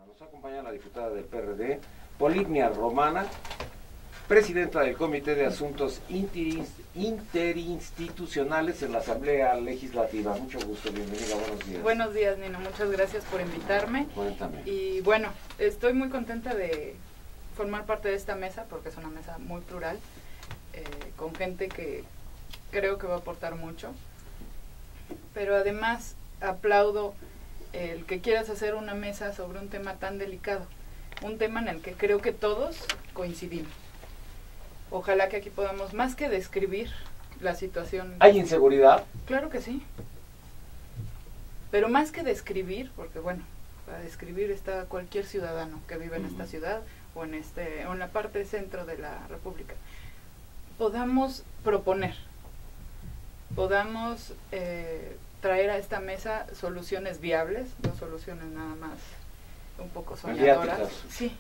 Nos acompaña la diputada del PRD, Polibnia Romana, presidenta del Comité de Asuntos Interinstitucionales en la Asamblea Legislativa. Mucho gusto, bienvenida, buenos días. Buenos días, Nino, muchas gracias por invitarme. Cuéntame. Y bueno, estoy muy contenta de formar parte de esta mesa, porque es una mesa muy plural, con gente que creo que va a aportar mucho. Pero además aplaudo el que quieras hacer una mesa sobre un tema tan delicado, un tema en el que creo que todos coincidimos. Ojalá que aquí podamos, más que describir la situación... ¿Hay inseguridad? Claro que sí. Pero más que describir, porque bueno, para describir está cualquier ciudadano que vive en esta ciudad o en la parte centro de la República, podamos proponer, podamos traer a esta mesa soluciones viables, no soluciones nada más un poco soñadoras. Mediáticas. Sí,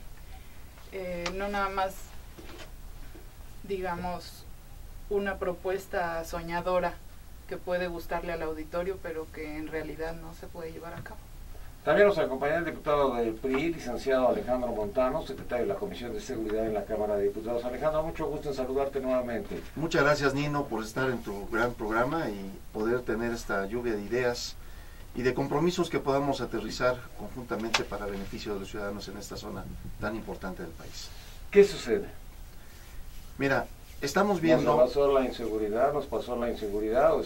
no nada más, digamos, una propuesta soñadora que puede gustarle al auditorio, pero que en realidad no se puede llevar a cabo. También nos acompaña el diputado del PRI, licenciado Alejandro Montano, secretario de la Comisión de Seguridad en la Cámara de Diputados. Alejandro, mucho gusto en saludarte nuevamente. Muchas gracias, Nino, por estar en tu gran programa y poder tener esta lluvia de ideas y de compromisos que podamos aterrizar conjuntamente para beneficio de los ciudadanos en esta zona tan importante del país. ¿Qué sucede? Mira, estamos viendo... ¿Nos pasó la inseguridad o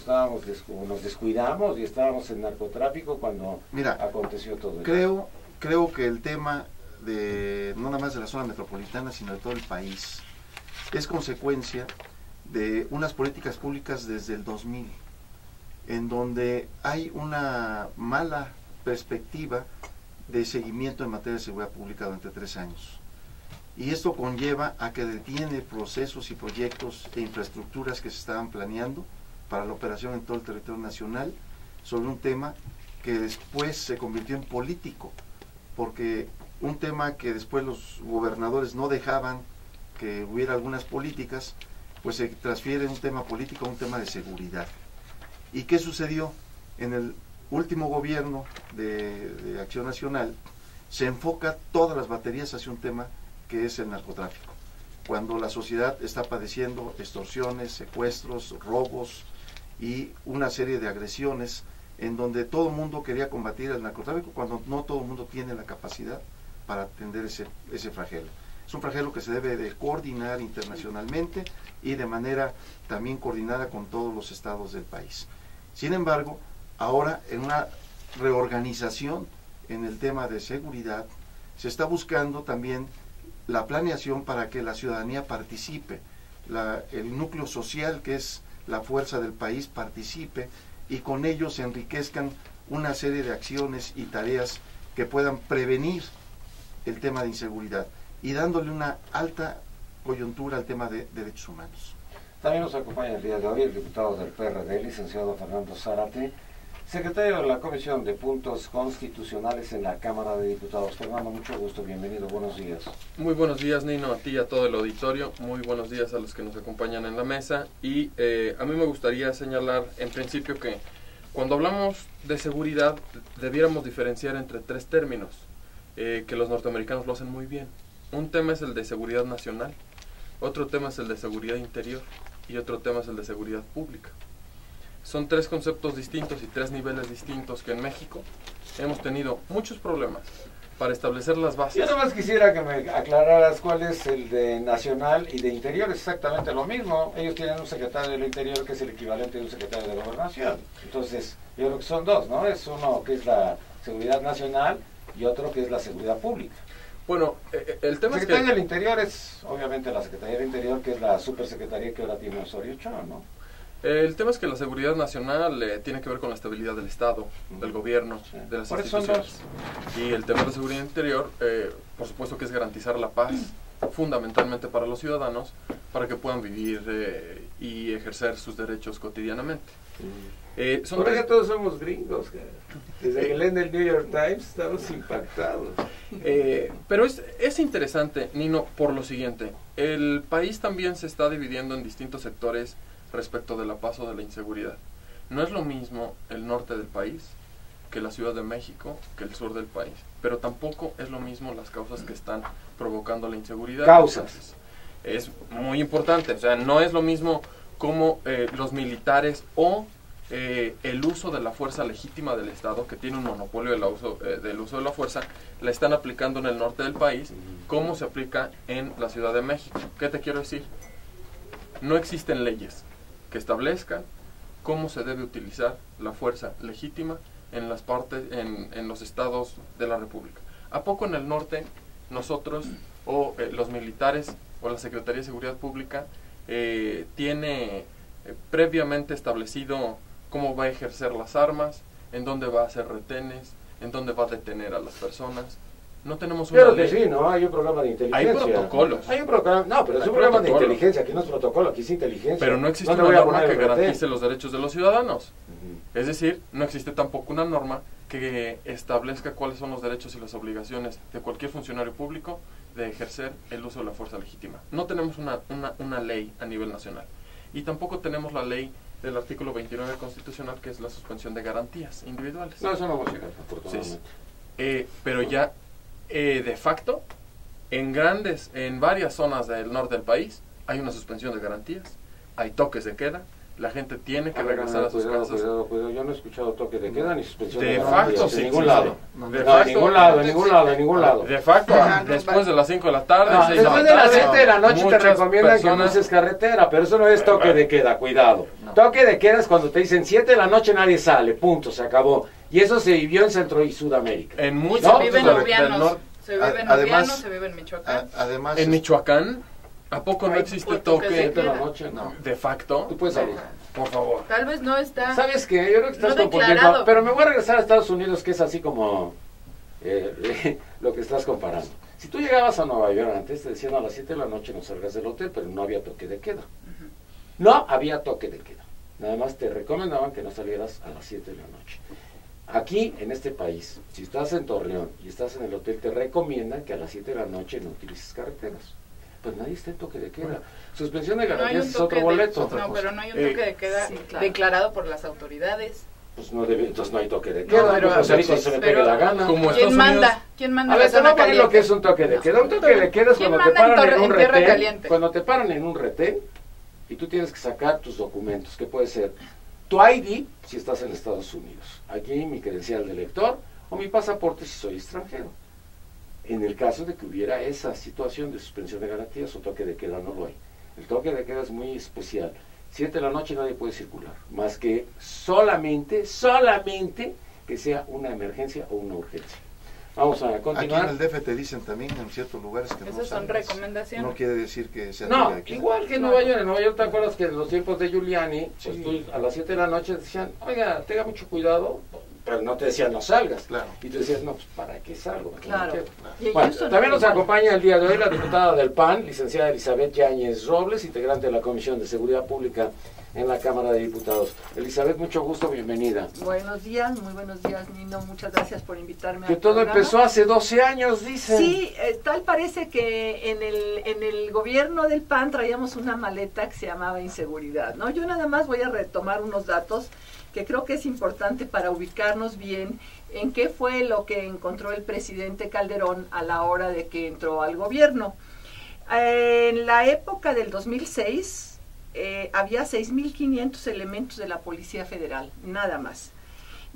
nos descuidamos y estábamos en narcotráfico cuando aconteció todo eso? Creo que el tema de no nada más de la zona metropolitana, sino de todo el país, es consecuencia de unas políticas públicas desde el 2000, en donde hay una mala perspectiva de seguimiento en materia de seguridad pública durante 3 años. Y esto conlleva a que detiene procesos y proyectos e infraestructuras que se estaban planeando para la operación en todo el territorio nacional sobre un tema que después se convirtió en político, porque un tema que después los gobernadores no dejaban que hubiera algunas políticas, pues se transfiere de un tema político a un tema de seguridad. ¿Y qué sucedió? En el último gobierno de Acción Nacional se enfoca todas las baterías hacia un tema que es el narcotráfico, cuando la sociedad está padeciendo extorsiones, secuestros, robos y una serie de agresiones en donde todo el mundo quería combatir el narcotráfico cuando no todo el mundo tiene la capacidad para atender ese flagelo. Es un flagelo que se debe de coordinar internacionalmente y de manera también coordinada con todos los estados del país. Sin embargo, ahora en una reorganización en el tema de seguridad, se está buscando también la planeación para que la ciudadanía participe, el núcleo social, que es la fuerza del país, participe y con ello se enriquezcan una serie de acciones y tareas que puedan prevenir el tema de inseguridad y dándole una alta coyuntura al tema de derechos humanos. También nos acompaña el día de hoy el diputado del PRD, licenciado Fernando Zárate, secretario de la Comisión de Puntos Constitucionales en la Cámara de Diputados. Fernando, mucho gusto, bienvenido, buenos días. Muy buenos días, Nino, a ti y a todo el auditorio. Muy buenos días a los que nos acompañan en la mesa. Y a mí me gustaría señalar en principio que cuando hablamos de seguridad debiéramos diferenciar entre 3 términos, que los norteamericanos lo hacen muy bien. Un tema es el de seguridad nacional, otro tema es el de seguridad interior y otro tema es el de seguridad pública. Son 3 conceptos distintos y 3 niveles distintos que en México hemos tenido muchos problemas para establecer las bases. Yo nada más quisiera que me aclararas cuál es el de nacional y de interior. Es exactamente lo mismo. Ellos tienen un secretario del interior que es el equivalente de un secretario de gobernación. Entonces, yo creo que son 2, ¿no? Es uno que es la seguridad nacional y otro que es la seguridad pública. Bueno, el tema es que... del Interior es, obviamente, la Secretaría del Interior, que es la supersecretaría que ahora tiene Osorio Chong, ¿no? El tema es que la seguridad nacional tiene que ver con la estabilidad del Estado, del gobierno, de las instituciones. Y el tema de la seguridad interior, por supuesto que es garantizar la paz, fundamentalmente para los ciudadanos, para que puedan vivir y ejercer sus derechos cotidianamente. Por eso todos somos gringos, desde que leen el New York Times estamos impactados. Pero es interesante, Nino, por lo siguiente. El país también se está dividiendo en distintos sectores respecto de la paz o de la inseguridad. No es lo mismo el norte del país que la Ciudad de México, que el sur del país. Pero tampoco es lo mismo las causas que están provocando la inseguridad. Causas. Entonces, es muy importante, o sea, no es lo mismo como los militares o el uso de la fuerza legítima del Estado, que tiene un monopolio del uso de la fuerza, la están aplicando en el norte del país, como se aplica en la Ciudad de México. ¿Qué te quiero decir? No existen leyes que establezcan cómo se debe utilizar la fuerza legítima en las partes, en los estados de la República. ¿A poco en el norte nosotros o los militares o la Secretaría de Seguridad Pública tiene previamente establecido cómo va a ejercer las armas, en dónde va a hacer retenes, en dónde va a detener a las personas? No tenemos una Claro que ley. sí, ¿no? Hay un programa de inteligencia. Hay protocolos. Hay un programa, no, pero es Hay un programa de protocolos. inteligencia, aquí no es protocolo, aquí es inteligencia. Pero no existe ¿Dónde una voy a norma poner que el retén? garantice los derechos de los ciudadanos. Ujú. Es decir, no existe tampoco una norma que establezca cuáles son los derechos y las obligaciones de cualquier funcionario público de ejercer el uso de la fuerza legítima. No tenemos una ley a nivel nacional. Y tampoco tenemos la ley del artículo 29 constitucional, que es la suspensión de garantías individuales. No, eso no va a llegar, afortunadamente. Pero ya, de facto, en varias zonas del norte del país, hay una suspensión de garantías, hay toques de queda, la gente tiene que regresar a sus casas. Cuidado, yo no he escuchado toque de queda ni suspensión De garantías, facto, sí, en ningún sí, lado. sí. No, De en facto, ningún lado, en ningún lado. De facto, después de las 5 de la tarde, No, 6 de después la de las tarde, 7 de la noche te muchas recomiendan que no personas- uses carretera, pero eso no es toque de queda, cuidado. No. Toque de queda es cuando te dicen 7 de la noche nadie sale, punto, se acabó. Y eso se vivió en Centro y Sudamérica. En muchos No, Se vive en del Urbianos, norte. se vive en Además- Urbianos, se vive en Michoacán. Además, En Michoacán, ¿a poco no Hay existe un toque de 7 de la queda. noche, no. de facto? Tú puedes salir. Por favor. Tal vez no está. ¿Sabes qué? Yo creo que estás No confundiendo. declarado. Pero me voy a regresar a Estados Unidos, que es así como lo que estás comparando. Si tú llegabas a Nueva York antes, te decían a las 7 de la noche no salgas del hotel, pero no había toque de queda. No había toque de queda. Nada más te recomendaban que no salieras a las 7 de la noche. Aquí, en este país, si estás en Torreón y estás en el hotel, te recomiendan que a las 7 de la noche no utilices carreteras. Pues nadie está en toque de queda. Suspensión de No hay garantías un es toque otro boleto. No, pero no hay un toque de queda sí, claro. declarado por las autoridades. Pues no debe, entonces no hay toque de No, queda. pero- Pues ahí cuando se me pegue pero- la gana. Como ¿Quién Estados manda? Unidos. ¿Quién manda A la ver, te voy zona a poner lo que caliente? es un toque de queda. Un toque de queda es ¿Quién cuando te manda en paran en un Tierra retén. Caliente? Cuando te paran en un retén y tú tienes que sacar tus documentos, que puede ser tu ID si estás en Estados Unidos, aquí mi credencial de lector o mi pasaporte si soy extranjero. En el caso de que hubiera esa situación de suspensión de garantías o toque de queda, no lo hay. El toque de queda es muy especial. 7 de la noche nadie puede circular, más que solamente que sea una emergencia o una urgencia. Vamos a aquí en continuar. el DF te dicen también en ciertos lugares que no Esas son salgas. recomendaciones. No quiere decir que sea No, toque de queda. igual que en Nueva York. En Nueva York, ¿te acuerdas que en los tiempos de Giuliani, pues Sí. tú a las 7 de la noche decían, oiga, tenga mucho cuidado, pero no te decían no salgas. Claro. Y tú decías, no, pues ¿para qué salgo? Mejor me Claro. quedo. Y en Bueno, Houston también nos igual. acompaña el día de hoy la diputada del PAN, licenciada Elizabeth Yáñez Robles, integrante de la Comisión de Seguridad Pública en la Cámara de Diputados. Elizabeth, mucho gusto, bienvenida. Buenos días, muy buenos días, Nino. Muchas gracias por invitarme Que al todo programa. empezó hace 12 años, dicen. Sí, tal parece que en el gobierno del PAN traíamos una maleta que se llamaba inseguridad, ¿no? Yo nada más voy a retomar unos datos que creo que es importante para ubicarnos bien en qué fue lo que encontró el presidente Calderón a la hora de que entró al gobierno. En la época del 2006 había 6.500 elementos de la Policía Federal, nada más.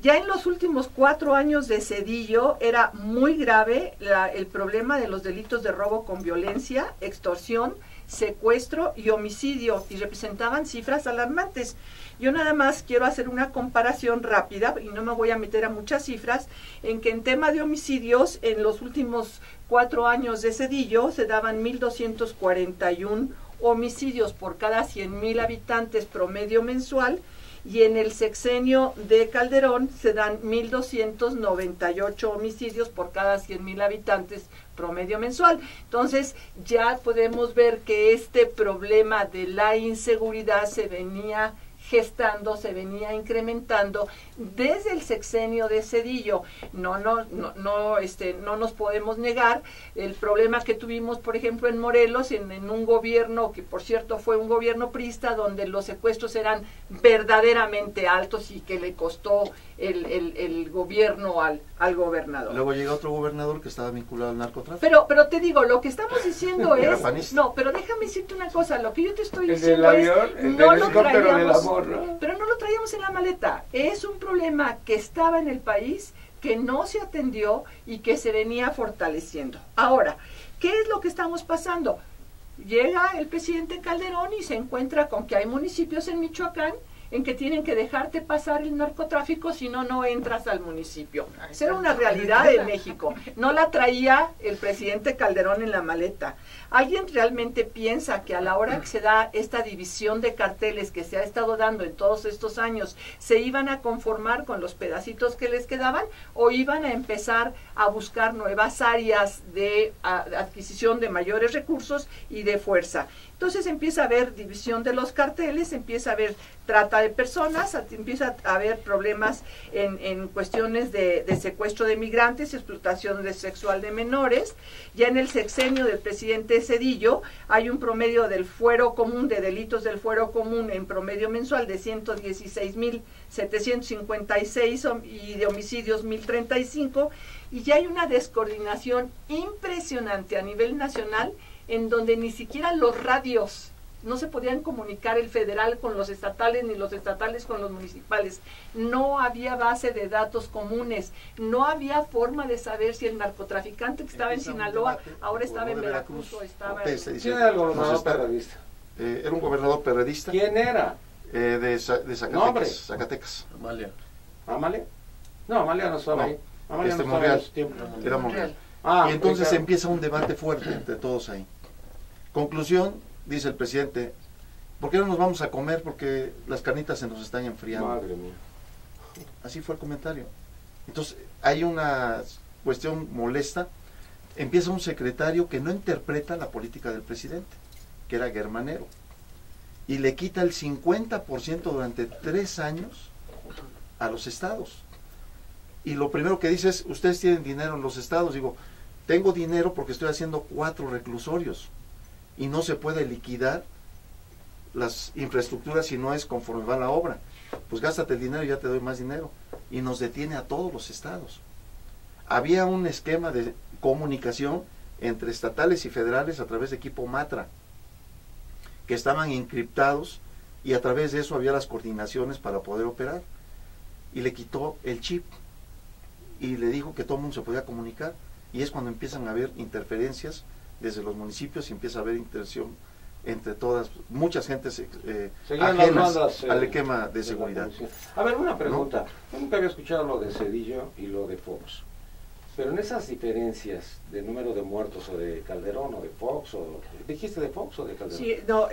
Ya en los últimos 4 años de Zedillo era muy grave el problema de los delitos de robo con violencia, extorsión, secuestro y homicidio, y representaban cifras alarmantes. Yo nada más quiero hacer una comparación rápida, y no me voy a meter a muchas cifras, en que en tema de homicidios, en los últimos 4 años de Zedillo, se daban 1.241 homicidios por cada 100,000 habitantes promedio mensual, y en el sexenio de Calderón se dan 1.298 homicidios por cada 100,000 habitantes promedio mensual. Entonces ya podemos ver que este problema de la inseguridad se venía gestando, se venía incrementando desde el sexenio de Zedillo. No nos podemos negar el problema que tuvimos, por ejemplo, en Morelos, en un gobierno que, por cierto, fue un gobierno priista, donde los secuestros eran verdaderamente altos y que le costó el gobierno al gobernador. Luego llega otro gobernador que estaba vinculado al narcotráfico. Pero te digo, lo que estamos diciendo es... No, pero déjame decirte una cosa, lo que yo te estoy diciendo es... No lo traíamos, ¿no? Pero no lo traíamos en la maleta. Es un problema que estaba en el país, que no se atendió y que se venía fortaleciendo. Ahora, ¿qué es lo que estamos pasando? Llega el presidente Calderón y se encuentra con que hay municipios en Michoacán en que tienen que dejarte pasar el narcotráfico, si no, no entras al municipio. Esa era una realidad en México. No la traía el presidente Calderón en la maleta. ¿Alguien realmente piensa que a la hora que se da esta división de carteles que se ha estado dando en todos estos años, se iban a conformar con los pedacitos que les quedaban o iban a empezar a buscar nuevas áreas de adquisición de mayores recursos y de fuerza? Entonces empieza a haber división de los carteles, empieza a haber trata de personas, empieza a haber problemas en cuestiones de secuestro de migrantes, explotación sexual de menores. Ya en el sexenio del presidente Zedillo hay un promedio del fuero común, de delitos del fuero común en promedio mensual de 116,756 y de homicidios 1,035, y ya hay una descoordinación impresionante a nivel nacional, en donde ni siquiera los radios no se podían comunicar, el federal con los estatales ni los estatales con los municipales. No había base de datos comunes, no había forma de saber si el narcotraficante que estaba en Sinaloa ahora estaba en Veracruz o estaba en... ¿Quién era el gobernador perredista? Era un gobernador perredista. ¿Quién era? De Zacatecas. Nombre. Zacatecas. ¿Amalia? No, Amalia no estaba ahí. Amalia no estaba en su tiempo. Era Monreal. Y entonces Ricardo. empieza un debate fuerte entre todos ahí. Conclusión, dice el presidente, ¿por qué no nos vamos a comer? Porque las carnitas se nos están enfriando. Madre mía. Así fue el comentario. Entonces, hay una cuestión molesta. Empieza un secretario que no interpreta la política del presidente, que era Germanero, y le quita el 50% durante 3 años a los estados. Y lo primero que dice es, ustedes tienen dinero en los estados. Digo, tengo dinero porque estoy haciendo 4 reclusorios y no se puede liquidar las infraestructuras si no es conforme va la obra. Pues gástate el dinero y ya te doy más dinero. Y nos detiene a todos los estados. Había un esquema de comunicación entre estatales y federales a través de equipo Matra, que estaban encriptados, y a través de eso había las coordinaciones para poder operar. Y le quitó el chip y le dijo que todo el mundo se podía comunicar, y es cuando empiezan a haber interferencias desde los municipios y empieza a haber interacción entre todas, muchas gentes ajenas al esquema de seguridad. A ver, una pregunta. Yo nunca había escuchado lo de Zedillo y lo de Fox, pero en esas diferencias de número de muertos o de Calderón o de Fox, o ¿dijiste de Fox o de Calderón? Sí, no,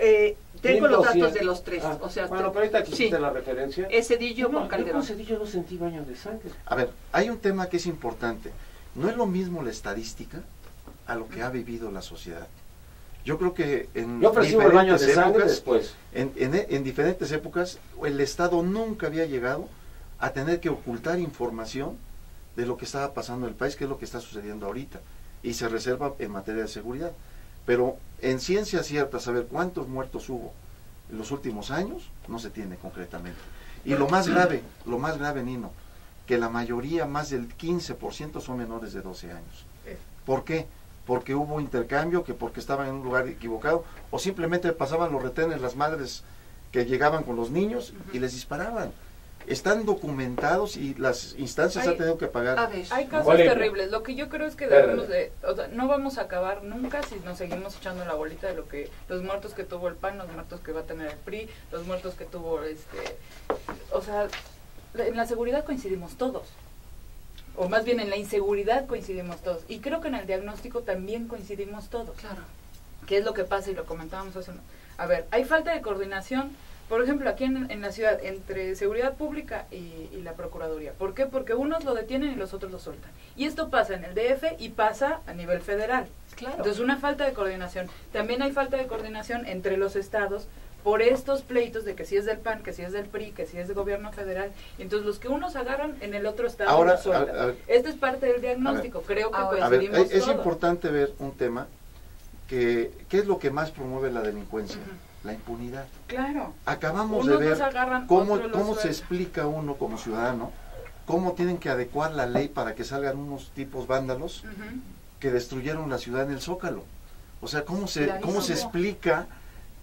tengo los datos de los tres. O sea, bueno, pero ahorita que hiciste la referencia. Es Zedillo con Calderón. Yo con Zedillo no sentí baño de sangre. A ver, hay un tema que es importante. No es lo mismo la estadística a lo que ha vivido la sociedad. Yo creo que en diferentes épocas, después. En diferentes épocas, el Estado nunca había llegado a tener que ocultar información de lo que estaba pasando en el país, que es lo que está sucediendo ahorita, y se reserva en materia de seguridad. Pero en ciencia cierta, saber cuántos muertos hubo en los últimos años, no se tiene concretamente. Y lo más grave, Nino, que la mayoría, más del 15%, son menores de 12 años. ¿Por qué? Porque hubo intercambio, que porque estaban en un lugar equivocado, o simplemente pasaban los retenes las madres que llegaban con los niños y les disparaban. Están documentados y las instancias han tenido que pagar. Hay casos terribles. Lo que yo creo es que debemos no vamos a acabar nunca si nos seguimos echando la bolita de lo que los muertos que tuvo el PAN, los muertos que va a tener el PRI, los muertos que tuvo o sea, en la seguridad coincidimos todos. O más bien en la inseguridad coincidimos todos. Y creo que en el diagnóstico también coincidimos todos. Claro. ¿Qué es lo que pasa? Y lo comentábamos hace uno. A ver, hay falta de coordinación, por ejemplo, aquí en la ciudad, entre seguridad pública y la Procuraduría. ¿Por qué? Porque unos lo detienen y los otros lo sueltan. Y esto pasa en el DF y pasa a nivel federal. Claro. Entonces, una falta de coordinación. También hay falta de coordinación entre los estados, por estos pleitos de que si es del PAN, que si es del PRI, que si es del gobierno federal. Entonces los que unos agarran, en el otro estado Ahora, los sueltan. Esto es parte del diagnóstico, creo que coincidimos es todos. importante ver un tema que ¿qué es lo que más promueve la delincuencia? La impunidad. Claro. Acabamos Unos de ver los agarran, cómo otros los se sueltan. explica uno como ciudadano, cómo tienen que adecuar la ley para que salgan unos tipos vándalos que destruyeron la ciudad en el Zócalo. O sea, ¿cómo se explica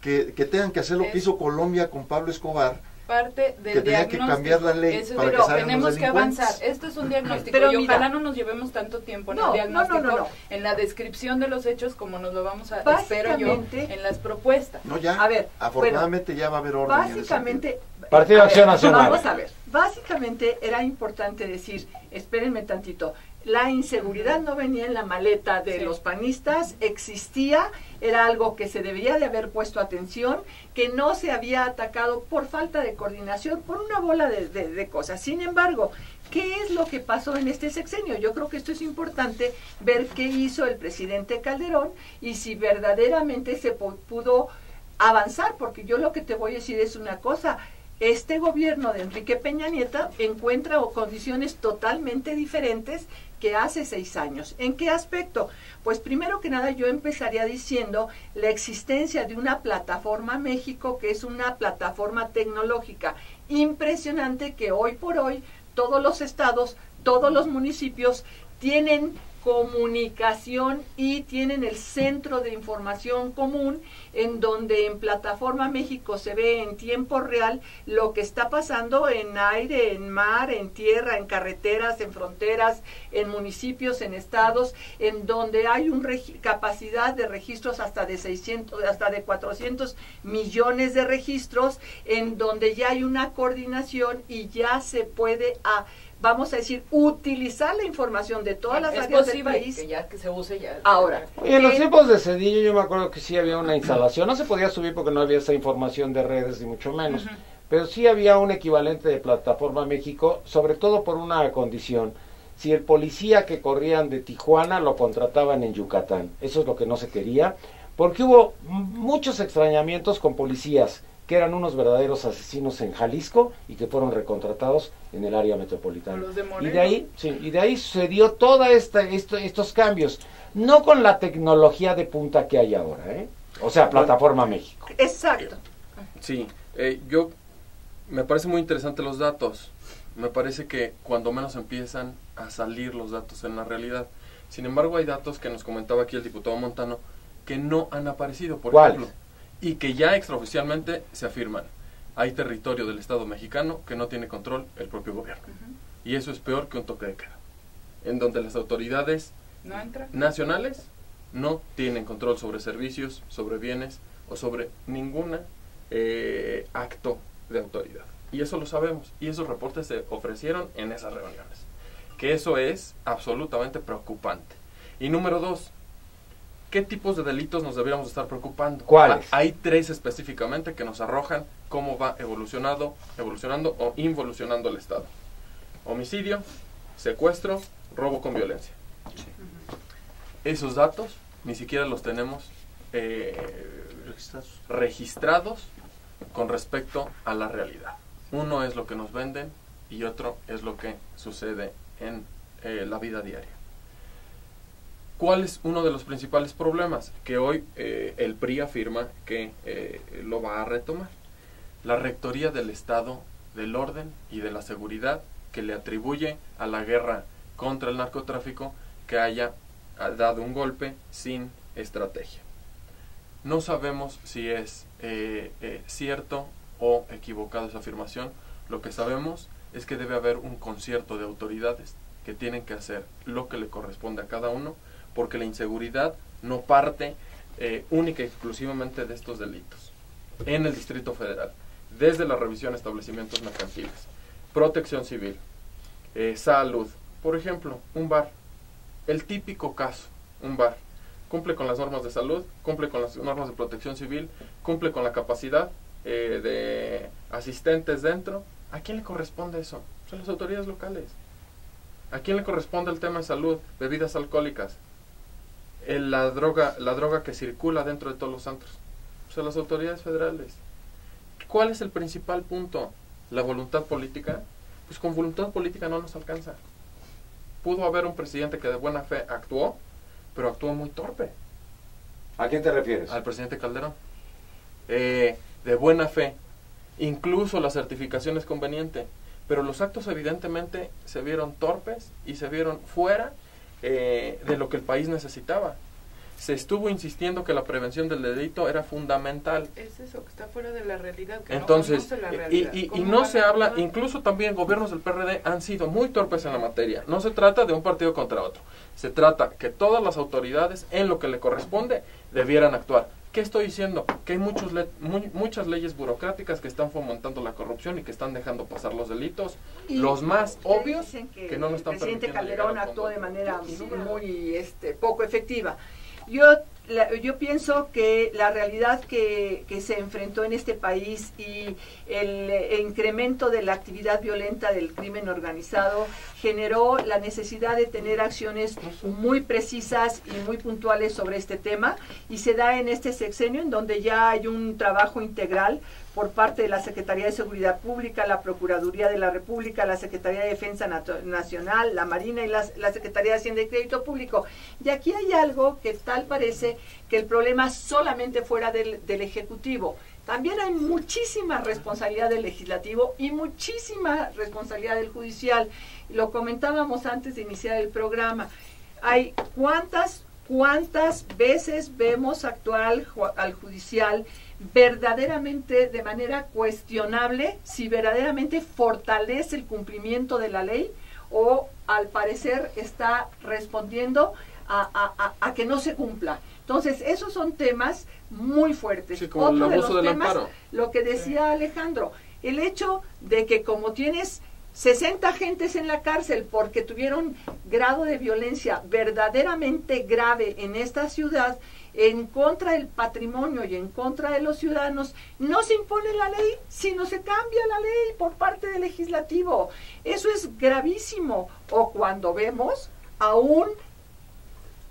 que tengan que hacer lo que hizo Colombia con Pablo Escobar? Parte del que tenía que cambiar la ley para que salgan tenemos los que delincuentes. avanzar. Esto es un diagnóstico Pero y mira, ojalá no nos llevemos tanto tiempo en el diagnóstico, en la descripción de los hechos como nos lo vamos a, espero yo, en las propuestas. No, ya, a ver, afortunadamente ya va a haber orden. Básicamente, Partido Acción Nacional. Vamos a ver, básicamente era importante decir, espérenme tantito, la inseguridad no venía en la maleta de los panistas, existía, era algo que se debería de haber puesto atención, que no se había atacado por falta de coordinación, por una bola de cosas. Sin embargo, ¿qué es lo que pasó en este sexenio? Yo creo que esto es importante, ver qué hizo el presidente Calderón y si verdaderamente se pudo avanzar, porque yo lo que te voy a decir es una cosa. Este gobierno de Enrique Peña Nieto encuentra condiciones totalmente diferentes que hace 6 años. ¿En qué aspecto? Pues primero que nada yo empezaría diciendo la existencia de una plataforma México, que es una plataforma tecnológica impresionante que hoy por hoy todos los estados, todos los municipios tienen comunicación y tienen el centro de información común en donde en Plataforma México se ve en tiempo real lo que está pasando en aire, en mar, en tierra, en carreteras, en fronteras, en municipios, en estados, en donde hay una capacidad de registros hasta de 600, hasta de 400 millones de registros, en donde ya hay una coordinación y ya se puede vamos a decir, utilizar la información de todas las áreas del país. Que ya que se use ya. Ahora. Y en los tiempos de Cedillo yo me acuerdo que sí había una instalación, no se podía subir porque no había esa información de redes ni mucho menos, pero sí había un equivalente de Plataforma México, sobre todo por una condición. Si el policía que corrían de Tijuana lo contrataban en Yucatán, eso es lo que no se quería, porque hubo muchos extrañamientos con policías que eran unos verdaderos asesinos en Jalisco y que fueron recontratados en el área metropolitana. Y de ahí sucedió toda estos cambios, no con la tecnología de punta que hay ahora, o sea, Plataforma México. Exacto. Sí, me parece muy interesante los datos, me parece que cuando menos empiezan a salir los datos en la realidad. Sin embargo, hay datos que nos comentaba aquí el diputado Montano que no han aparecido, por ejemplo, y que ya extraoficialmente se afirman. Hay territorio del Estado mexicano que no tiene control el propio gobierno. Y eso es peor que un toque de queda, en donde las autoridades nacionales no tienen control sobre servicios, sobre bienes o sobre ningún acto de autoridad. Y eso lo sabemos, y esos reportes se ofrecieron en esas reuniones. Que eso es absolutamente preocupante. Y número 2, ¿qué tipos de delitos nos deberíamos estar preocupando? ¿Cuáles? Hay 3 específicamente que nos arrojan cómo va evolucionando o involucionando el Estado. Homicidio, secuestro, robo con violencia. Esos datos ni siquiera los tenemos registrados con respecto a la realidad. Uno es lo que nos venden y otro es lo que sucede en la vida diaria. ¿Cuál es uno de los principales problemas? Que hoy el PRI afirma que lo va a retomar. La Rectoría del Estado del Orden y de la Seguridad, que le atribuye a la guerra contra el narcotráfico que haya dado un golpe sin estrategia. No sabemos si es cierto o equivocado esa afirmación. Lo que sabemos es que debe haber un concierto de autoridades que tienen que hacer lo que le corresponde a cada uno, porque la inseguridad no parte única y exclusivamente de estos delitos. En el Distrito Federal, desde la revisión de establecimientos mercantiles, protección civil, salud, por ejemplo, un bar, el típico caso, un bar, cumple con las normas de salud, cumple con las normas de protección civil, cumple con la capacidad de asistentes dentro. ¿A quién le corresponde eso? Son las autoridades locales. ¿A quién le corresponde el tema de salud, bebidas alcohólicas? La droga que circula dentro de todos los antros. Son las autoridades federales. ¿Cuál es el principal punto? La voluntad política. Pues con voluntad política no nos alcanza. Pudo haber un presidente que de buena fe actuó, pero actuó muy torpe. ¿A quién te refieres? Al presidente Calderón. De buena fe. Incluso la certificación es conveniente. Pero los actos evidentemente se vieron torpes y se vieron fuera de lo que el país necesitaba. Se estuvo insistiendo que la prevención del delito era fundamental. Es eso, que está fuera de la realidad. Que entonces, no conoce la realidad. y no se habla, incluso también gobiernos del PRD han sido muy torpes en la materia. No se trata de un partido contra otro. Se trata que todas las autoridades, en lo que le corresponde, debieran actuar. ¿Qué estoy diciendo? Que hay muchas leyes burocráticas que están fomentando la corrupción y que están dejando pasar los delitos, los más obvios, que no nos están permitiendo. El presidente Calderón actuó de manera muy poco efectiva. Yo pienso que la realidad que se enfrentó en este país y el incremento de la actividad violenta del crimen organizado generó la necesidad de tener acciones muy precisas y muy puntuales sobre este tema, y se da en este sexenio en donde ya hay un trabajo integral por parte de la Secretaría de Seguridad Pública, la Procuraduría de la República, la Secretaría de Defensa Nacional, la Marina y la Secretaría de Hacienda y Crédito Público. Y aquí hay algo que tal parece que el problema solamente fuera del Ejecutivo. También hay muchísima responsabilidad del Legislativo y muchísima responsabilidad del Judicial. Lo comentábamos antes de iniciar el programa. Hay cuántas veces vemos actuar al Judicial verdaderamente de manera cuestionable, si verdaderamente fortalece el cumplimiento de la ley o al parecer está respondiendo a que no se cumpla. Entonces, esos son temas muy fuertes. Sí, como otro el abuso de los del temas, amparo. lo que decía Alejandro, el hecho de que como tienes 60 agentes en la cárcel porque tuvieron grado de violencia verdaderamente grave en esta ciudad, en contra del patrimonio y en contra de los ciudadanos, no se impone la ley, sino se cambia la ley por parte del legislativo. Eso es gravísimo. O cuando vemos a un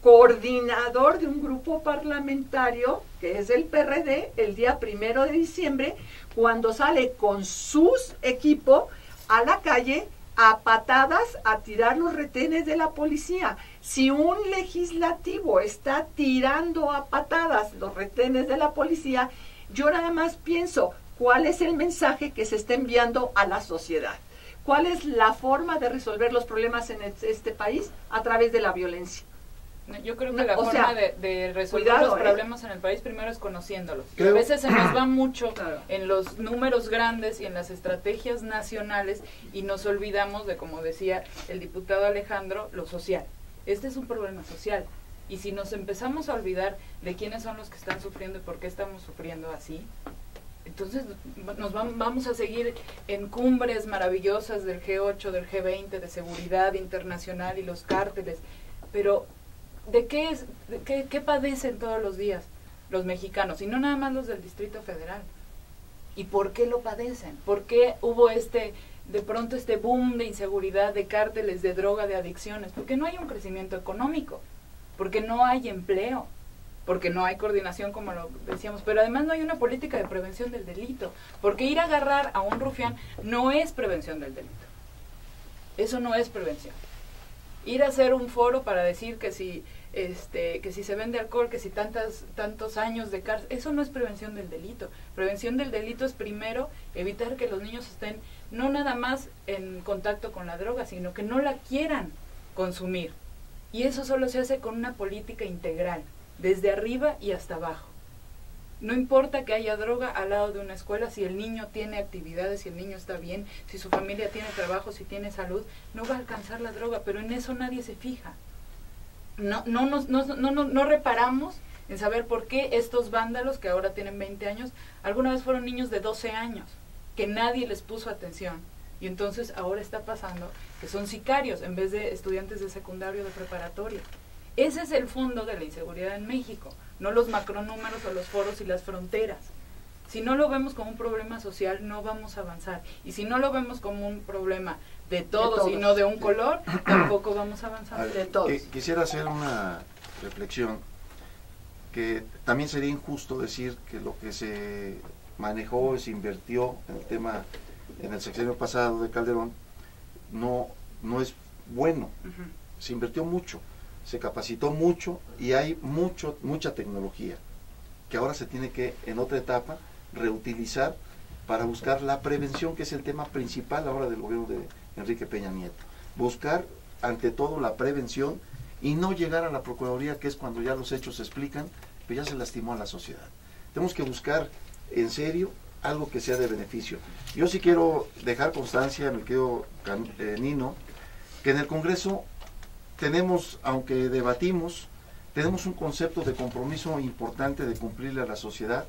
coordinador de un grupo parlamentario, que es el PRD, el día 1 de diciembre, cuando sale con su equipo a la calle a patadas a tirar los retenes de la policía. Si un legislativo está tirando a patadas los retenes de la policía, yo nada más pienso, ¿cuál es el mensaje que se está enviando a la sociedad? ¿Cuál es la forma de resolver los problemas en este país? A través de la violencia. Yo creo que la forma de resolver los problemas en el país primero es conociéndolos. Y a veces se nos va mucho en los números grandes y en las estrategias nacionales y nos olvidamos de, como decía el diputado Alejandro, lo social. Este es un problema social. Y si nos empezamos a olvidar de quiénes son los que están sufriendo y por qué estamos sufriendo así, entonces vamos a seguir en cumbres maravillosas del G8, del G20, de seguridad internacional y los cárteles. Pero ¿de qué padecen todos los días los mexicanos? Y no nada más los del Distrito Federal. ¿Y por qué lo padecen? ¿Por qué hubo de pronto este boom de inseguridad, de cárteles, de droga, de adicciones? Porque no hay un crecimiento económico, porque no hay empleo, porque no hay coordinación, como lo decíamos, pero además no hay una política de prevención del delito, porque ir a agarrar a un rufián no es prevención del delito. Eso no es prevención. Ir a hacer un foro para decir que si se vende alcohol, que si tantos años de cárcel, eso no es prevención del delito. Prevención del delito es primero evitar que los niños estén no nada más en contacto con la droga, sino que no la quieran consumir. Y eso solo se hace con una política integral, desde arriba y hasta abajo. No importa que haya droga al lado de una escuela, si el niño tiene actividades, si el niño está bien, si su familia tiene trabajo, si tiene salud, no va a alcanzar la droga, pero en eso nadie se fija. No reparamos en saber por qué estos vándalos, que ahora tienen 20 años, alguna vez fueron niños de 12 años, que nadie les puso atención. Y entonces ahora está pasando que son sicarios en vez de estudiantes de secundario o de preparatoria. Ese es el fondo de la inseguridad en México, no los macronúmeros o los foros y las fronteras. Si no lo vemos como un problema social, no vamos a avanzar. Y si no lo vemos como un problema de todos y no de un color, tampoco vamos a avanzar. De todos. Quisiera hacer una reflexión, que también sería injusto decir que lo que se manejó, se invirtió en el tema en el sexenio pasado de Calderón, no es bueno. Se invirtió mucho, se capacitó mucho y hay mucha tecnología que ahora se tiene que, en otra etapa, reutilizar para buscar la prevención, que es el tema principal ahora del gobierno de Enrique Peña Nieto. Buscar, ante todo, la prevención y no llegar a la Procuraduría, que es cuando ya los hechos se explican, pero ya se lastimó a la sociedad. Tenemos que buscar, en serio, algo que sea de beneficio. Yo sí quiero dejar constancia, mi querido Nino, que en el Congreso tenemos, aunque debatimos, tenemos un concepto de compromiso importante de cumplirle a la sociedad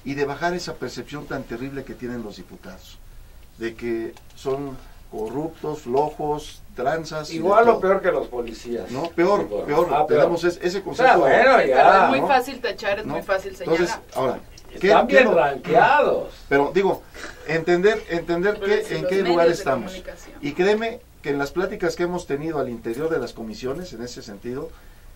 y de bajar esa percepción tan terrible que tienen los diputados, de que son corruptos, flojos, tranzas. Igual o peor que los policías. No, peor. Tenemos ese concepto. O sea, bueno, ya, pero es muy ¿no? fácil tachar, es muy fácil señalar. Entonces, ahora, están bien rankeados. Pero digo, entender que, en qué lugar estamos. Y créeme que en las pláticas que hemos tenido al interior de las comisiones, en ese sentido,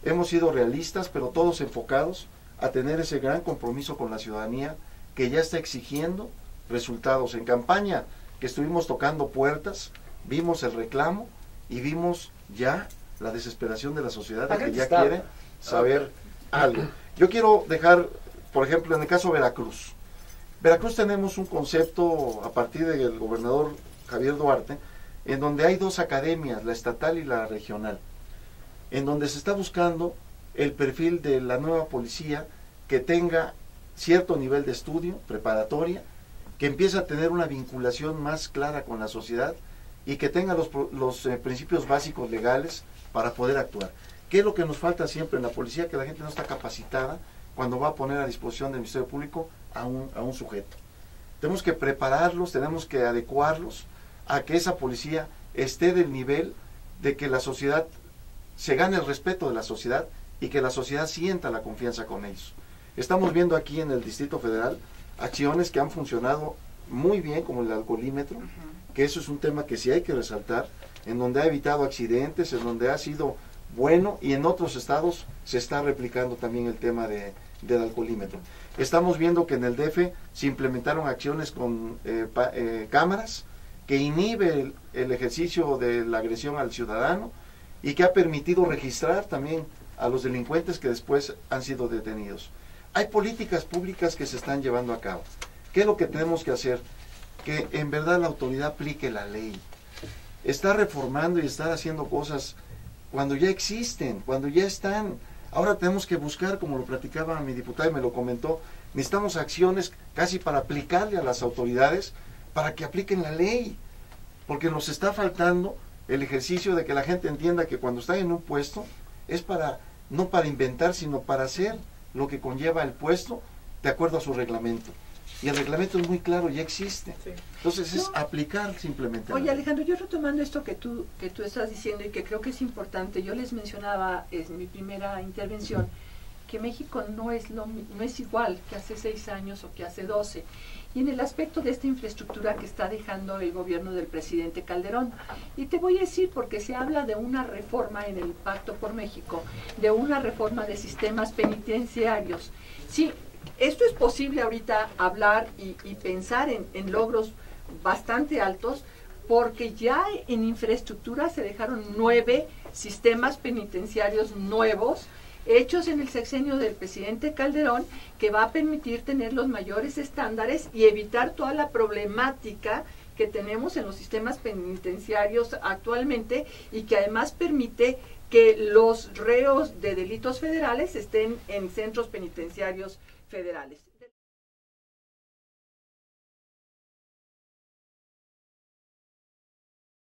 hemos sido realistas, pero todos enfocados a tener ese gran compromiso con la ciudadanía que ya está exigiendo resultados. En campaña, que estuvimos tocando puertas, vimos el reclamo y vimos ya la desesperación de la sociedad, de que ya quiere saber algo. Yo quiero dejar, por ejemplo, en el caso de Veracruz. Veracruz tenemos un concepto a partir del gobernador Javier Duarte, en donde hay dos academias, la estatal y la regional, en donde se está buscando el perfil de la nueva policía que tenga cierto nivel de estudio, preparatoria, que empiece a tener una vinculación más clara con la sociedad y que tenga los principios básicos legales para poder actuar. ¿Qué es lo que nos falta siempre en la policía? Que la gente no está capacitada cuando va a poner a disposición del Ministerio Público a un sujeto. Tenemos que prepararlos, tenemos que adecuarlos a que esa policía esté del nivel de que la sociedad se gane el respeto de la sociedad y que la sociedad sienta la confianza con ellos. Estamos viendo aquí en el Distrito Federal acciones que han funcionado muy bien, como el alcoholímetro, que eso es un tema que sí hay que resaltar, en donde ha evitado accidentes, en donde ha sido bueno, y en otros estados se está replicando también el tema del alcoholímetro. Estamos viendo que en el DF se implementaron acciones con cámaras que inhibe el ejercicio de la agresión al ciudadano y que ha permitido registrar también a los delincuentes que después han sido detenidos. Hay políticas públicas que se están llevando a cabo. ¿Qué es lo que tenemos que hacer? Que en verdad la autoridad aplique la ley. Está reformando y está haciendo cosas cuando ya existen, cuando ya están. Ahora tenemos que buscar, como lo platicaba mi diputada y me lo comentó, necesitamos acciones casi para aplicarle a las autoridades para que apliquen la ley, porque nos está faltando el ejercicio de que la gente entienda que cuando está en un puesto es para, no para inventar, sino para hacer lo que conlleva el puesto de acuerdo a su reglamento. Y el reglamento es muy claro, ya existe. Sí. Entonces es aplicar simplemente. Oye, Alejandro, yo retomando esto que tú estás diciendo y que creo que es importante, yo les mencionaba en mi primera intervención que México no es igual que hace 6 años o que hace 12. Y en el aspecto de esta infraestructura que está dejando el gobierno del presidente Calderón. Y te voy a decir, porque se habla de una reforma en el Pacto por México, de una reforma de sistemas penitenciarios. Sí, esto es posible ahorita hablar y pensar en logros bastante altos, porque ya en infraestructura se dejaron 9 sistemas penitenciarios nuevos, hechos en el sexenio del presidente Calderón, que va a permitir tener los mayores estándares y evitar toda la problemática que tenemos en los sistemas penitenciarios actualmente, y que además permite que los reos de delitos federales estén en centros penitenciarios federales.